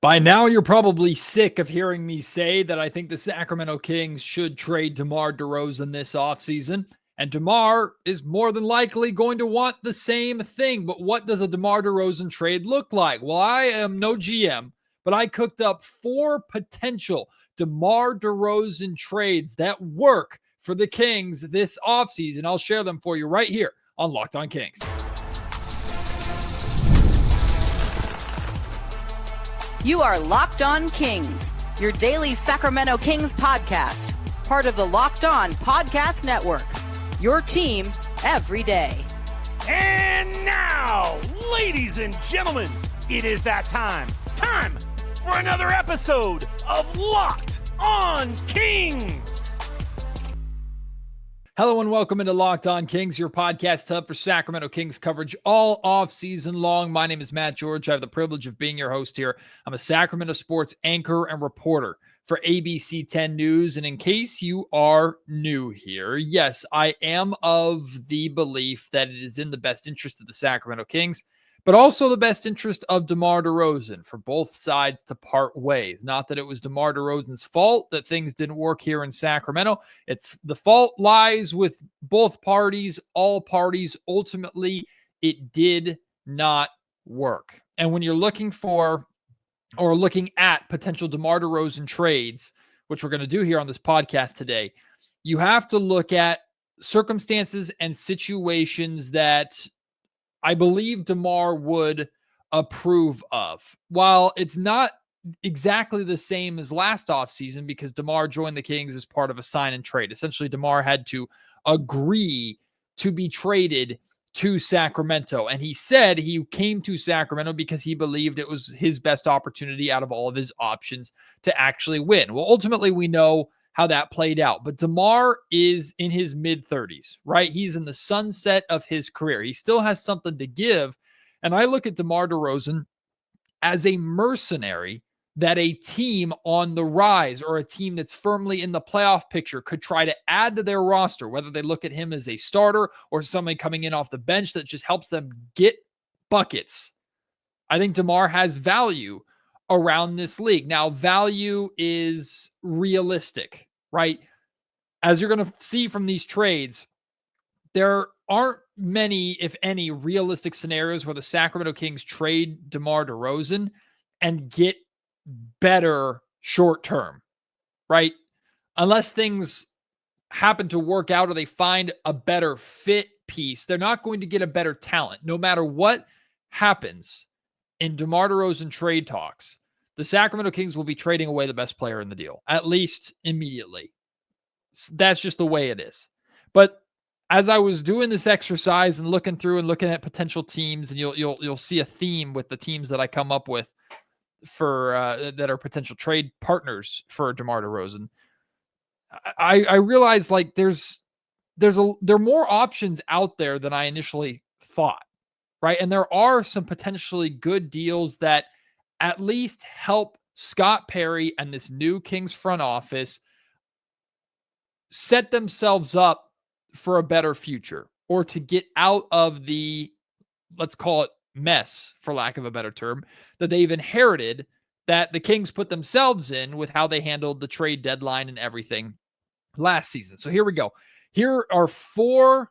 By now, you're probably sick of hearing me say that I think the Sacramento Kings should trade DeMar DeRozan this offseason. And DeMar is more than likely going to want the same thing. But what does a DeMar DeRozan trade look like? Well, I am no GM, but I cooked up 4 potential DeMar DeRozan trades that work for the Kings this offseason. I'll share them for you right here on Locked On Kings. You are Locked On Kings, your daily Sacramento Kings podcast, part of the Locked On Podcast Network, your team every day. And now, ladies and gentlemen, it is that time for another episode of Locked On Kings. Hello and welcome into Locked On Kings, your podcast hub for Sacramento Kings coverage all off-season long. My name is Matt George. I have the privilege of being your host here. I'm a Sacramento sports anchor and reporter for ABC 10 News. And in case you are new here, yes, I am of the belief that it is in the best interest of the Sacramento Kings, but also the best interest of DeMar DeRozan for both sides to part ways. Not that it was DeMar DeRozan's fault that things didn't work here in Sacramento. It's the fault lies with both parties, all parties. Ultimately, it did not work. And when you're looking for or looking at potential DeMar DeRozan trades, which we're going to do here on this podcast today, you have to look at circumstances and situations that I believe DeMar would approve of. While it's not exactly the same as last offseason because DeMar joined the Kings as part of a sign and trade. Essentially, DeMar had to agree to be traded to Sacramento. And he said he came to Sacramento because he believed it was his best opportunity out of all of his options to actually win. Well, ultimately, we know how that played out. But DeMar is in his mid-30s, right? He's in the sunset of his career. He still has something to give. And I look at DeMar DeRozan as a mercenary that a team on the rise or a team that's firmly in the playoff picture could try to add to their roster, whether they look at him as a starter or somebody coming in off the bench that just helps them get buckets. I think DeMar has value around this league. Now, value is realistic, right? As you're going to see from these trades, there aren't many, if any, realistic scenarios where the Sacramento Kings trade DeMar DeRozan and get better short term, right? Unless things happen to work out or they find a better fit piece, they're not going to get a better talent. No matter what happens in DeMar DeRozan trade talks, the Sacramento Kings will be trading away the best player in the deal, at least immediately. That's just the way it is. But as I was doing this exercise and looking through and looking at potential teams, and you'll see a theme with the teams that I come up with for that are potential trade partners for DeMar DeRozan, I realized like there are more options out there than I initially thought, right? And there are some potentially good deals that at least help Scott Perry and this new Kings front office set themselves up for a better future or to get out of the, let's call it mess, for lack of a better term, that they've inherited that the Kings put themselves in with how they handled the trade deadline and everything last season. So here we go. Here are 4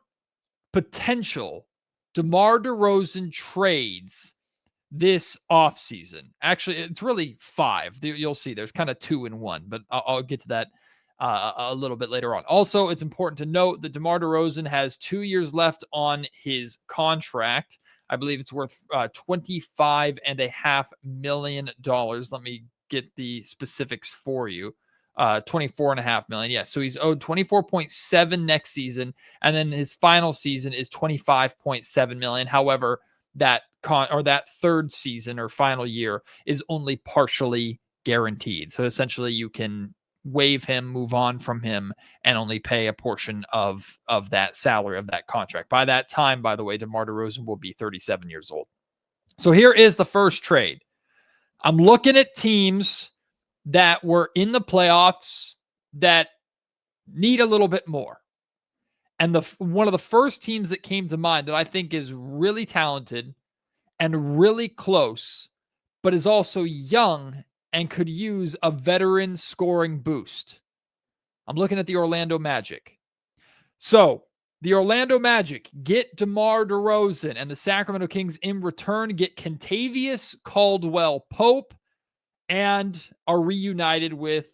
potential DeMar DeRozan trades this offseason. Actually, it's really 5. You'll see there's kind of 2 in 1, but I'll get to that a little bit later on. Also, it's important to note that DeMar DeRozan has 2 years left on his contract. I believe it's worth $25.5 million. Let me get the specifics for you. $24.5 million. Yeah, so he's owed $24.7 next season, and then his final season is $25.7 million. However, that third season or final year is only partially guaranteed. So essentially, you can waive him, move on from him, and only pay a portion of that salary of that contract. By that time, by the way, DeMar DeRozan will be 37 years old. So here is the first trade. I'm looking at teams that were in the playoffs that need a little bit more. And one of the first teams that came to mind that I think is really talented and really close but is also young and could use a veteran scoring boost. I'm looking at the Orlando Magic. So the Orlando Magic get DeMar DeRozan, and the Sacramento Kings in return get Kentavious Caldwell-Pope and are reunited with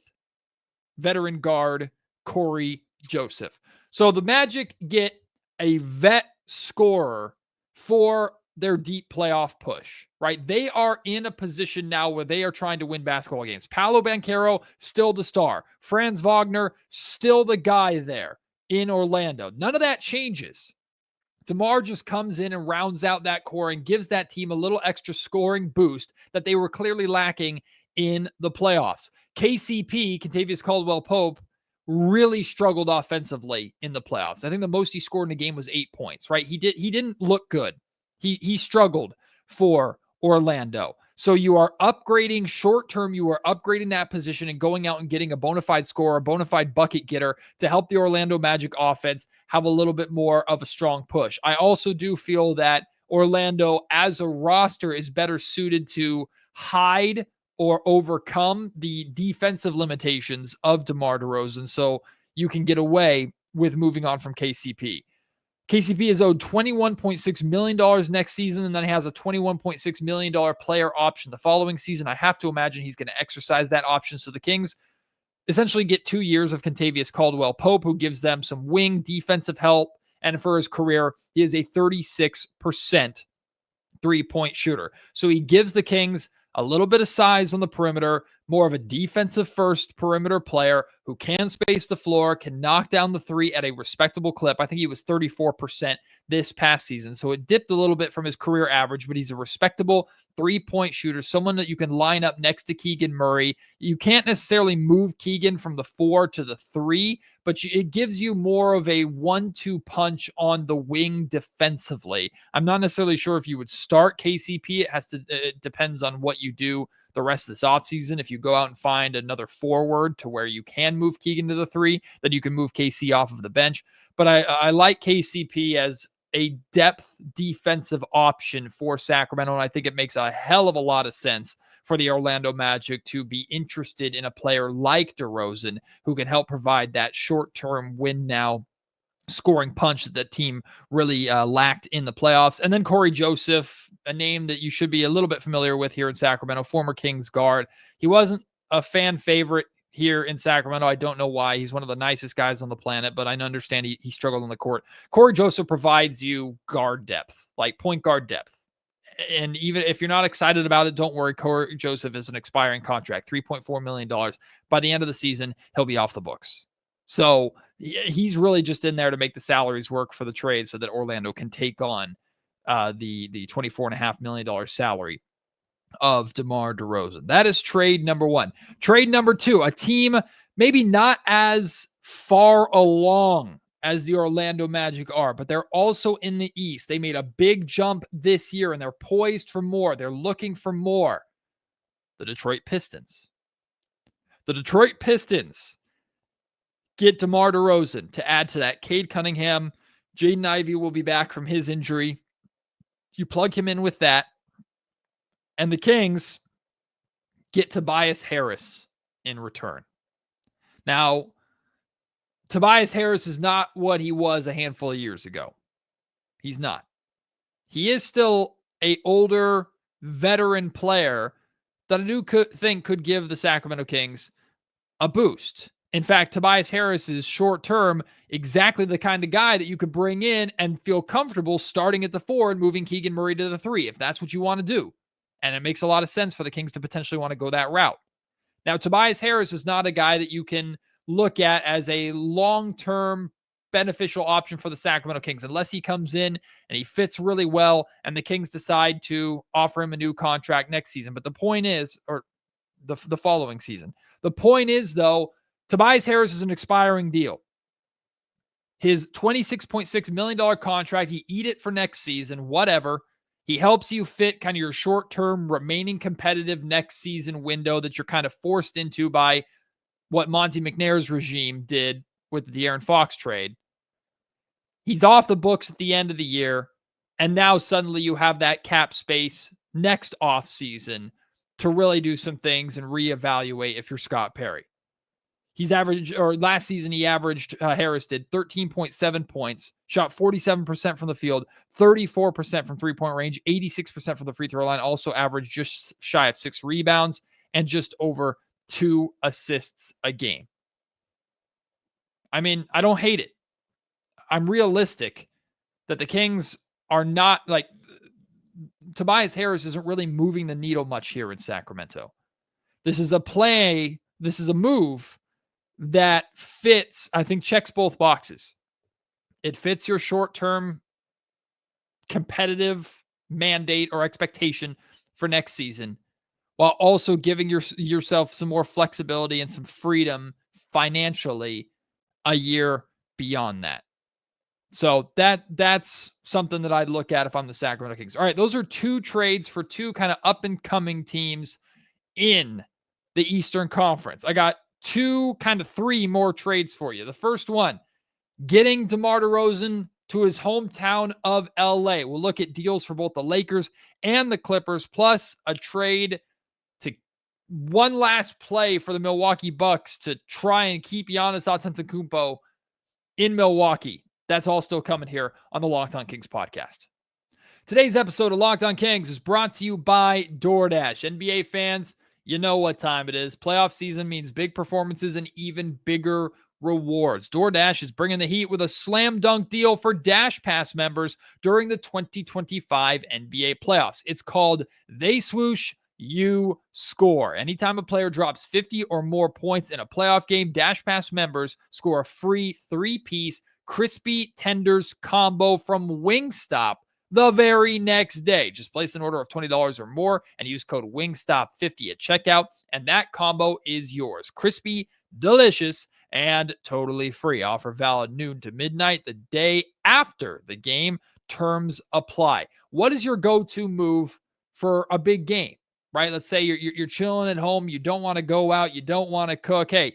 veteran guard Corey Joseph. So the Magic get a vet scorer for their deep playoff push, right? They are in a position now where they are trying to win basketball games. Paolo Banchero, still the star. Franz Wagner, still the guy there in Orlando. None of that changes. DeMar just comes in and rounds out that core and gives that team a little extra scoring boost that they were clearly lacking in the playoffs. KCP, Kentavious Caldwell-Pope, really struggled offensively in the playoffs. I think the most he scored in a game was 8 points, right? He didn't look good. He struggled for Orlando. So you are upgrading short term. You are upgrading that position and going out and getting a bona fide scorer, a bona fide bucket getter to help the Orlando Magic offense have a little bit more of a strong push. I also do feel that Orlando as a roster is better suited to hide or overcome the defensive limitations of DeMar DeRozan. So you can get away with moving on from KCP. KCP is owed $21.6 million next season, and then he has a $21.6 million player option the following season. I have to imagine he's going to exercise that option. So the Kings essentially get 2 years of Kentavious Caldwell-Pope, who gives them some wing defensive help. And for his career, he is a 36% three-point shooter. So he gives the Kings a little bit of size on the perimeter, more of a defensive first perimeter player who can space the floor, can knock down the three at a respectable clip. I think he was 34% this past season. So it dipped a little bit from his career average, but he's a respectable three-point shooter, someone that you can line up next to Keegan Murray. You can't necessarily move Keegan from the 4 to the 3, but it gives you more of a 1-2 punch on the wing defensively. I'm not necessarily sure if you would start KCP. It depends on what you do the rest of this offseason. If you go out and find another forward to where you can move Keegan to the 3, then you can move KC off of the bench. But I like KCP as a depth defensive option for Sacramento, and I think it makes a hell of a lot of sense for the Orlando Magic to be interested in a player like DeRozan who can help provide that short-term win now scoring punch that the team really lacked in the playoffs. And then Corey Joseph, a name that you should be a little bit familiar with here in Sacramento, former Kings guard. He wasn't a fan favorite here in Sacramento. I don't know why. He's one of the nicest guys on the planet, but I understand he struggled on the court. Corey Joseph provides you guard depth, like point guard depth. And even if you're not excited about it, don't worry. Corey Joseph is an expiring contract, $3.4 million. By the end of the season, he'll be off the books. So he's really just in there to make the salaries work for the trade so that Orlando can take on the $24.5 million salary of DeMar DeRozan. That is trade number one. Trade number two, a team maybe not as far along as the Orlando Magic are, but they're also in the East. They made a big jump this year and they're poised for more. They're looking for more. The Detroit Pistons. The Detroit Pistons get DeMar DeRozan to add to that. Cade Cunningham, Jaden Ivey will be back from his injury. You plug him in with that. And the Kings get Tobias Harris in return. Now, Tobias Harris is not what he was a handful of years ago. He's not. He is still an older veteran player that I do think could give the Sacramento Kings a boost. In fact, Tobias Harris is short-term exactly the kind of guy that you could bring in and feel comfortable starting at the 4 and moving Keegan Murray to the 3, if that's what you want to do. And it makes a lot of sense for the Kings to potentially want to go that route. Now, Tobias Harris is not a guy that you can look at as a long-term beneficial option for the Sacramento Kings unless he comes in and he fits really well and the Kings decide to offer him a new contract next season. But the point is, or the following season. The point is, though, Tobias Harris is an expiring deal. His $26.6 million contract, you eat it for next season, whatever. He helps you fit kind of your short-term remaining competitive next season window that you're kind of forced into by what Monty McNair's regime did with the De'Aaron Fox trade. He's off the books at the end of the year, and now suddenly you have that cap space next offseason to really do some things and reevaluate if you're Scott Perry. Last season, he averaged, Harris did 13.7 points, shot 47% from the field, 34% from three-point range, 86% from the free throw line, also averaged just shy of 6 rebounds and just over 2 assists a game. I mean, I don't hate it. I'm realistic that the Kings are not like Tobias Harris isn't really moving the needle much here in Sacramento. This is a move that fits, I think, checks both boxes. It fits your short-term competitive mandate or expectation for next season, while also giving yourself some more flexibility and some freedom financially a year beyond that. So that's something that I'd look at if I'm the Sacramento Kings. All right, those are 2 trades for 2 kind of up-and-coming teams in the Eastern Conference. I got 3 more trades for you. The first one, getting DeMar DeRozan to his hometown of LA. We'll look at deals for both the Lakers and the Clippers, plus a trade to one last play for the Milwaukee Bucks to try and keep Giannis Antetokounmpo in Milwaukee. That's all still coming here on the Locked On Kings podcast. Today's episode of Locked On Kings is brought to you by DoorDash. NBA fans, you know what time it is. Playoff season means big performances and even bigger rewards. DoorDash is bringing the heat with a slam dunk deal for DashPass members during the 2025 NBA playoffs. It's called They Swoosh, You Score. Anytime a player drops 50 or more points in a playoff game, DashPass members score a free 3-piece crispy tenders combo from Wingstop the very next day. Just place an order of $20 or more and use code WINGSTOP50 at checkout, and that combo is yours. Crispy, delicious, and totally free. Offer valid noon to midnight the day after the game. Terms apply. What is your go-to move for a big game, right? Let's say you're chilling at home. You don't want to go out. You don't want to cook. Hey,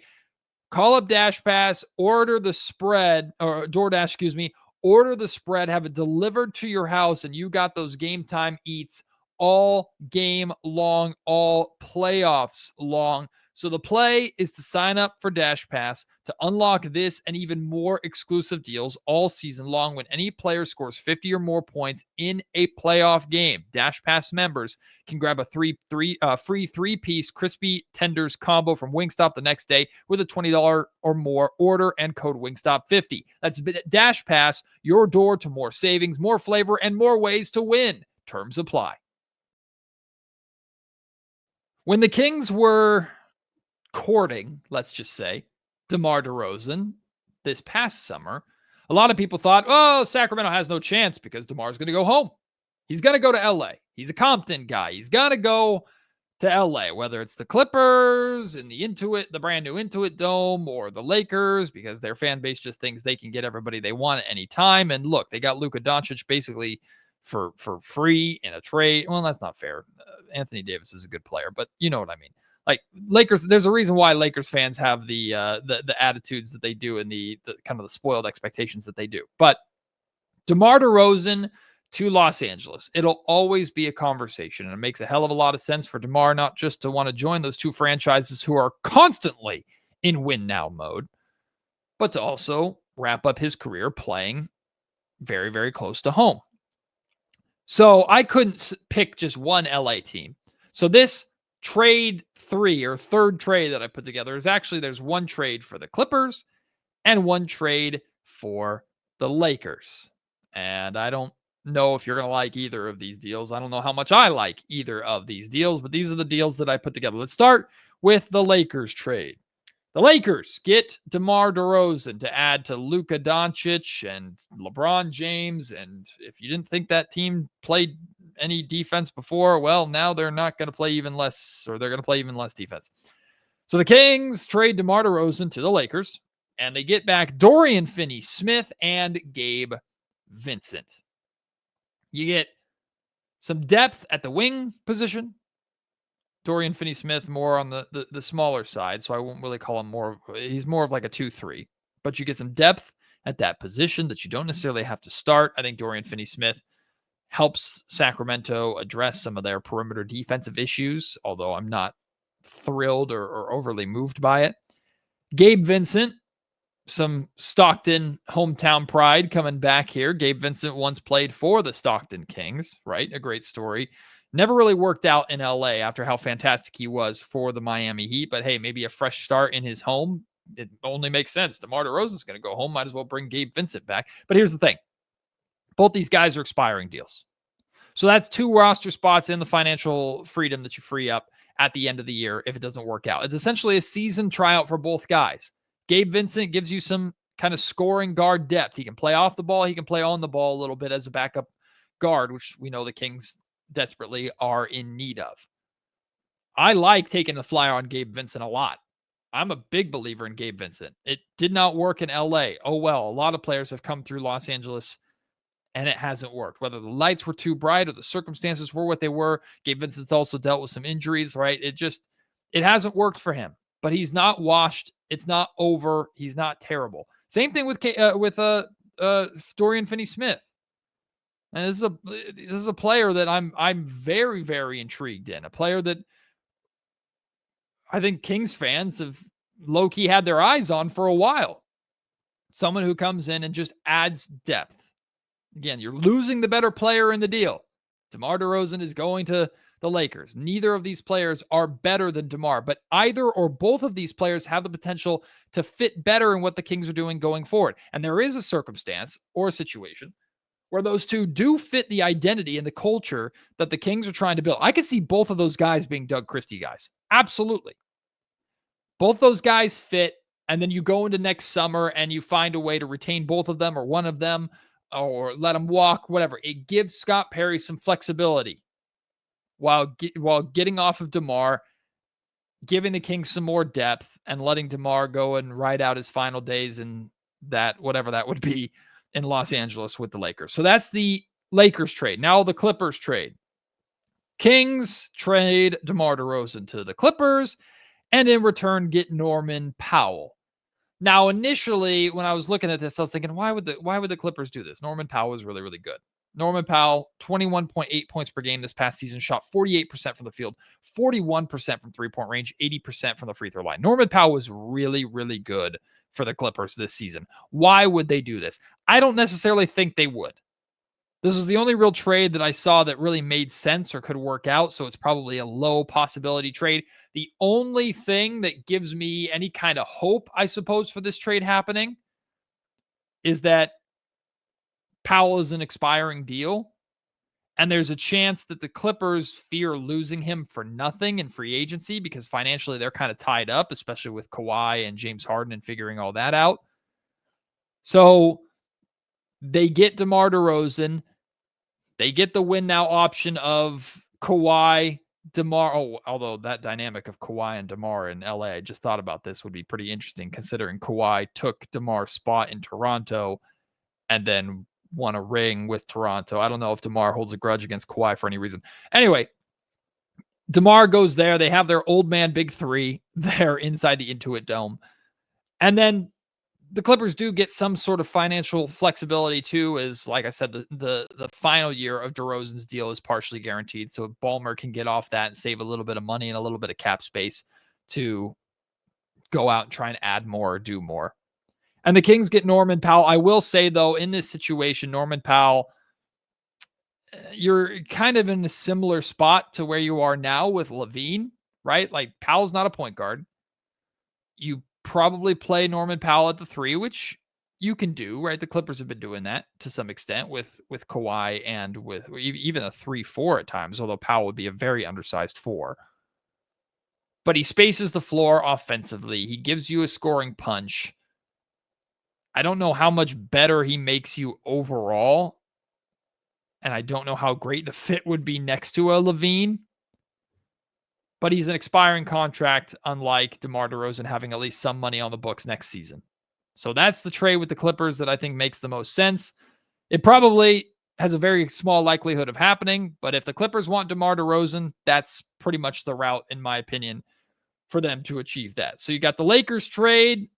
call up DashPass, order the spread, or DoorDash, order the spread, have it delivered to your house, and you got those game time eats all game long, all playoffs long. So the play is to sign up for DashPass to unlock this and even more exclusive deals all season long when any player scores 50 or more points in a playoff game. DashPass members can grab a free 3-piece crispy tenders combo from Wingstop the next day with a $20 or more order and code WINGSTOP50. That's DashPass, your door to more savings, more flavor, and more ways to win. Terms apply. When the Kings were courting, let's just say, DeMar DeRozan this past summer, a lot of people thought, oh, Sacramento has no chance because DeMar's going to go home. He's going to go to LA. He's a Compton guy. He's going to go to LA, whether it's the Clippers in the brand new Intuit Dome, or the Lakers, because their fan base just thinks they can get everybody they want at any time. And look, they got Luka Doncic basically for free in a trade. Well, that's not fair. Anthony Davis is a good player, but you know what I mean. Like Lakers, there's a reason why Lakers fans have the attitudes that they do and the kind of the spoiled expectations that they do. But DeMar DeRozan to Los Angeles, it'll always be a conversation, and it makes a hell of a lot of sense for DeMar not just to want to join those 2 franchises who are constantly in win now mode, but to also wrap up his career playing very, very close to home. So I couldn't pick just one LA team. So this trade 3 or third trade that I put together is actually, there's one trade for the Clippers and one trade for the Lakers. And I don't know if you're going to like either of these deals. I don't know how much I like either of these deals, but these are the deals that I put together. Let's start with the Lakers trade. The Lakers get DeMar DeRozan to add to Luka Doncic and LeBron James. And if you didn't think that team played any defense before, well, now they're not going to play even less, or they're going to play even less defense. So the Kings trade DeMar DeRozan to the Lakers, and they get back Dorian Finney-Smith and Gabe Vincent. You get some depth at the wing position. Dorian Finney-Smith more on the smaller side, so I won't really call him he's more of like a 2-3. But you get some depth at that position that you don't necessarily have to start. I think Dorian Finney-Smith helps Sacramento address some of their perimeter defensive issues, although I'm not thrilled or overly moved by it. Gabe Vincent, some Stockton hometown pride coming back here. Gabe Vincent once played for the Stockton Kings, right? A great story. Never really worked out in LA after how fantastic he was for the Miami Heat, but hey, maybe a fresh start in his home. It only makes sense. DeMar DeRozan is going to go home. Might as well bring Gabe Vincent back. But here's the thing. Both these guys are expiring deals. So that's 2 roster spots in the financial freedom that you free up at the end of the year if it doesn't work out. It's essentially a season tryout for both guys. Gabe Vincent gives you some kind of scoring guard depth. He can play off the ball. He can play on the ball a little bit as a backup guard, which we know the Kings desperately are in need of. I like taking the flyer on Gabe Vincent a lot. I'm a big believer in Gabe Vincent. It did not work in LA. Oh, well, a lot of players have come through Los Angeles and it hasn't worked. Whether the lights were too bright or the circumstances were what they were. Gabe Vincent's also dealt with some injuries, right? It hasn't worked for him, but he's not washed. It's not over. He's not terrible. Same thing with Dorian Finney-Smith. And this is a player that I'm very, very intrigued in. A player that I think Kings fans have low-key had their eyes on for a while. Someone who comes in and just adds depth. Again, you're losing the better player in the deal. DeMar DeRozan is going to the Lakers. Neither of these players are better than DeMar, but either or both of these players have the potential to fit better in what the Kings are doing going forward. And there is a circumstance or a situation where those two do fit the identity and the culture that the Kings are trying to build. I could see both of those guys being Doug Christie guys. Absolutely. Both those guys fit, and then you go into next summer and you find a way to retain both of them or one of them or let them walk, whatever. It gives Scott Perry some flexibility while getting off of DeMar, giving the Kings some more depth, and letting DeMar go and ride out his final days in that, whatever that would be, in Los Angeles with the Lakers. So that's the Lakers trade. Now the Clippers trade. Kings trade DeMar DeRozan to the Clippers and in return get Norman Powell. Now, initially, when I was looking at this, I was thinking, why would the Clippers do this? Norman Powell was really, really good. Norman Powell, 21.8 points per game this past season, shot 48% from the field, 41% from three-point range, 80% from the free throw line. Norman Powell was really, really good for the Clippers this season. Why would they do this? I don't necessarily think they would. This was the only real trade that I saw that really made sense or could work out, so it's probably a low possibility trade. The only thing that gives me any kind of hope, I suppose, for this trade happening is that Powell is an expiring deal, and there's a chance that the Clippers fear losing him for nothing in free agency because financially they're kind of tied up, especially with Kawhi and James Harden and figuring all that out. So they get DeMar DeRozan. They get the win now option of Kawhi, DeMar. Oh, although that dynamic of Kawhi and DeMar in LA, I just thought about this, would be pretty interesting considering Kawhi took DeMar's spot in Toronto and then won a ring with Toronto. I don't know if DeMar holds a grudge against Kawhi for any reason. Anyway, DeMar goes there. They have their old man big three there inside the Intuit Dome. And then the Clippers do get some sort of financial flexibility too, as like I said, the final year of DeRozan's deal is partially guaranteed. So Ballmer can get off that and save a little bit of money and a little bit of cap space to go out and try and add more or do more. And the Kings get Norman Powell. I will say, though, in this situation, Norman Powell, you're kind of in a similar spot to where you are now with Levine, right? Like Powell's not a point guard. You probably play Norman Powell at the 3, which you can do, right? The Clippers have been doing that to some extent with Kawhi and with even a 3-4 at times, although Powell would be a very undersized 4. But he spaces the floor offensively. He gives you a scoring punch. I don't know how much better he makes you overall. And I don't know how great the fit would be next to a Levine. But he's an expiring contract, unlike DeMar DeRozan having at least some money on the books next season. So that's the trade with the Clippers that I think makes the most sense. It probably has a very small likelihood of happening, but if the Clippers want DeMar DeRozan, that's pretty much the route, in my opinion, for them to achieve that. So you got the Lakers trade.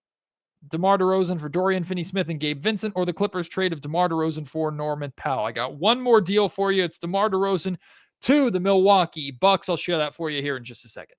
DeMar DeRozan for Dorian Finney-Smith and Gabe Vincent, or the Clippers trade of DeMar DeRozan for Norman Powell. I got one more deal for you. It's DeMar DeRozan to the Milwaukee Bucks. I'll share that for you here in just a second.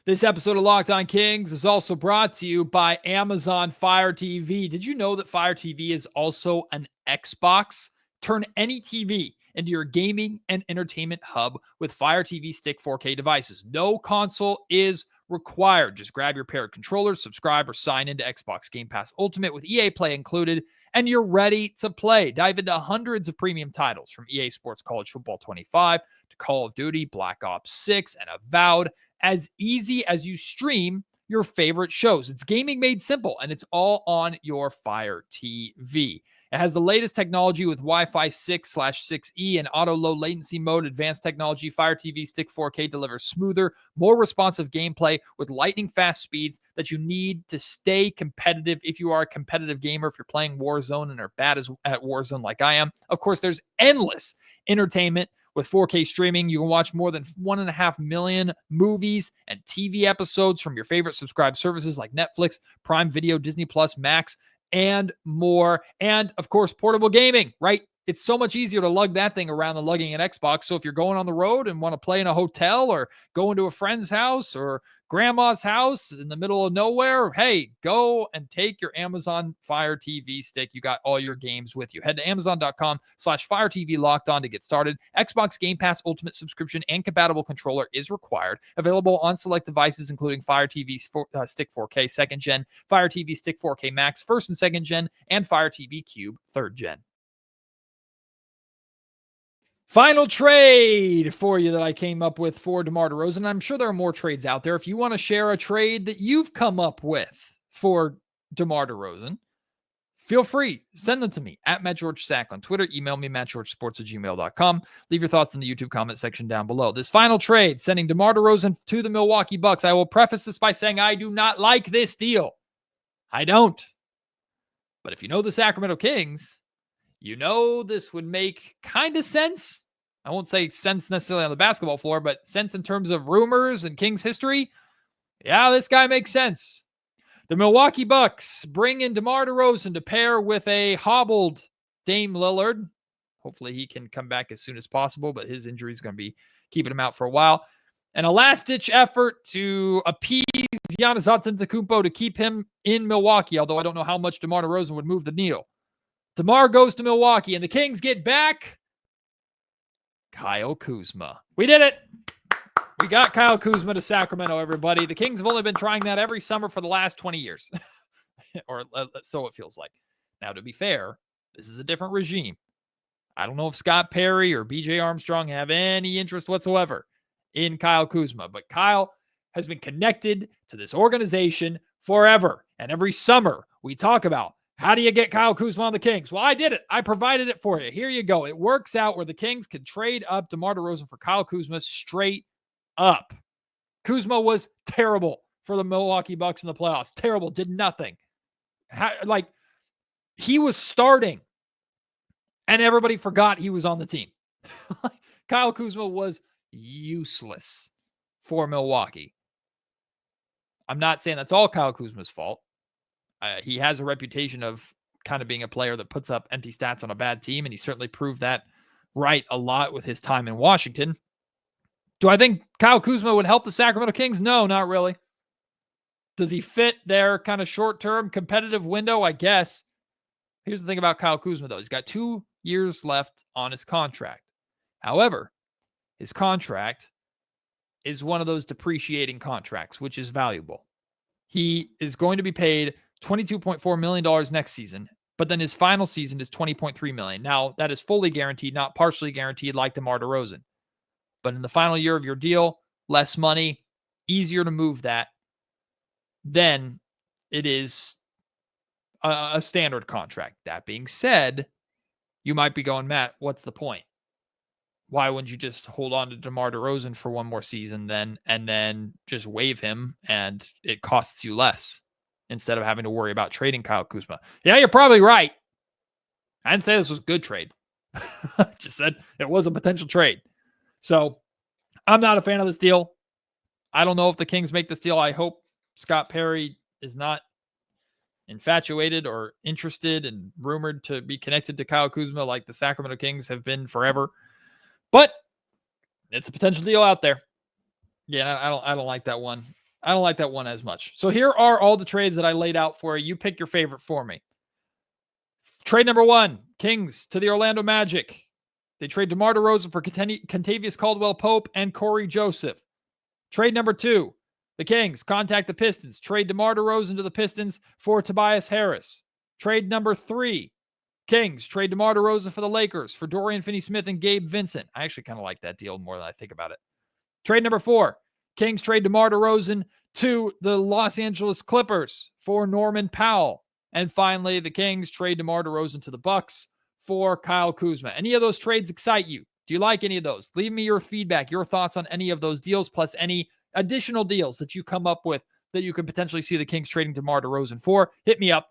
This episode of Locked On Kings is also brought to you by Amazon Fire TV. Did you know that Fire TV is also an Xbox? Turn any TV into your gaming and entertainment hub with Fire TV Stick 4K devices. No console is required. Just grab your paired controllers, subscribe, or sign into Xbox Game Pass Ultimate with EA Play included, and you're ready to play. Dive into hundreds of premium titles from EA Sports College Football 25 to Call of Duty, Black Ops 6, and Avowed, as easy as you stream your favorite shows. It's gaming made simple, and it's all on your Fire TV. It has the latest technology with Wi-Fi 6/6E and auto low latency mode. Advanced technology, Fire TV Stick 4K delivers smoother, more responsive gameplay with lightning fast speeds that you need to stay competitive if you are a competitive gamer, if you're playing Warzone and are bad at Warzone like I am. Of course, there's endless entertainment. With 4K streaming, you can watch more than 1.5 million movies and TV episodes from your favorite subscribed services like Netflix, Prime Video, Disney Plus, Max, and more. And of course, portable gaming, right? It's so much easier to lug that thing around than lugging an Xbox. So if you're going on the road and want to play in a hotel or go into a friend's house or grandma's house in the middle of nowhere, hey, go and take your Amazon Fire TV stick. You got all your games with you. Head to Amazon.com/Fire TV Locked On to get started. Xbox Game Pass Ultimate subscription and compatible controller is required. Available on select devices, including Fire TV Stick 4K 2nd Gen, Fire TV Stick 4K Max 1st and 2nd Gen, and Fire TV Cube 3rd Gen. Final trade for you that I came up with for DeMar DeRozan. I'm sure there are more trades out there. If you want to share a trade that you've come up with for DeMar DeRozan, feel free. Send them to me at MattGeorgeSack on Twitter. Email me, MattGeorgeSports@gmail.com. Leave your thoughts in the YouTube comment section down below. This final trade, sending DeMar DeRozan to the Milwaukee Bucks. I will preface this by saying I do not like this deal. I don't. But if you know the Sacramento Kings, you know this would make kind of sense. I won't say sense necessarily on the basketball floor, but sense in terms of rumors and Kings history. Yeah, this guy makes sense. The Milwaukee Bucks bring in DeMar DeRozan to pair with a hobbled Dame Lillard. Hopefully he can come back as soon as possible, but his injury is going to be keeping him out for a while. And a last-ditch effort to appease Giannis Antetokounmpo to keep him in Milwaukee, although I don't know how much DeMar DeRozan would move the needle. DeMar goes to Milwaukee, and the Kings get back Kyle Kuzma. We did it. We got Kyle Kuzma to Sacramento, everybody. The Kings have only been trying that every summer for the last 20 years. Or so it feels like. Now, to be fair, this is a different regime. I don't know if Scott Perry or BJ Armstrong have any interest whatsoever in Kyle Kuzma, but Kyle has been connected to this organization forever. And every summer we talk about, how do you get Kyle Kuzma on the Kings? Well, I did it. I provided it for you. Here you go. It works out where the Kings can trade up DeMar DeRozan for Kyle Kuzma straight up. Kuzma was terrible for the Milwaukee Bucks in the playoffs. Terrible. Did nothing. He was starting and everybody forgot he was on the team. Kyle Kuzma was useless for Milwaukee. I'm not saying that's all Kyle Kuzma's fault. He has a reputation of kind of being a player that puts up empty stats on a bad team, and he certainly proved that right a lot with his time in Washington. Do I think Kyle Kuzma would help the Sacramento Kings? No, not really. Does he fit their kind of short-term competitive window? I guess. Here's the thing about Kyle Kuzma, though. He's got 2 years left on his contract. However, his contract is one of those depreciating contracts, which is valuable. He is going to be paid $22.4 million next season, but then his final season is $20.3 million. Now, that is fully guaranteed, not partially guaranteed like DeMar DeRozan. But in the final year of your deal, less money, easier to move that than it is a standard contract. That being said, you might be going, Matt, what's the point? Why wouldn't you just hold on to DeMar DeRozan for one more season then, and then just waive him and it costs you less instead of having to worry about trading Kyle Kuzma? Yeah, you're probably right. I didn't say this was a good trade. Just said it was a potential trade. So I'm not a fan of this deal. I don't know if the Kings make this deal. I hope Scott Perry is not, infatuated or interested and rumored to be connected to Kyle Kuzma like the Sacramento Kings have been forever. But it's a potential deal out there. Yeah, I don't like that one. I don't like that one as much. So here are all the trades that I laid out for you. You pick your favorite for me. Trade number 1, Kings to the Orlando Magic. They trade DeMar DeRozan for Kentavious Caldwell-Pope and Corey Joseph. Trade number 2, the Kings contact the Pistons. Trade DeMar DeRozan to the Pistons for Tobias Harris. Trade number 3, Kings trade DeMar DeRozan for the Lakers for Dorian Finney-Smith and Gabe Vincent. I actually kind of like that deal more than I think about it. Trade number 4, Kings trade DeMar DeRozan to the Los Angeles Clippers for Norman Powell. And finally, the Kings trade DeMar DeRozan to the Bucks for Kyle Kuzma. Any of those trades excite you? Do you like any of those? Leave me your feedback, your thoughts on any of those deals, plus any additional deals that you come up with that you could potentially see the Kings trading DeMar DeRozan for. Hit me up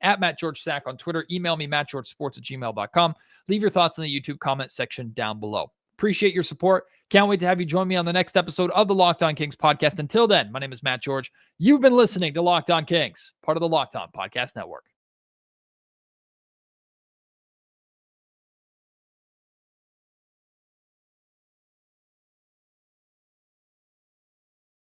at MattGeorgeSack on Twitter. Email me, mattgeorgesports@gmail.com. Leave your thoughts in the YouTube comment section down below. Appreciate your support. Can't wait to have you join me on the next episode of the Locked On Kings podcast. Until then, my name is Matt George. You've been listening to Locked On Kings, part of the Locked On Podcast Network.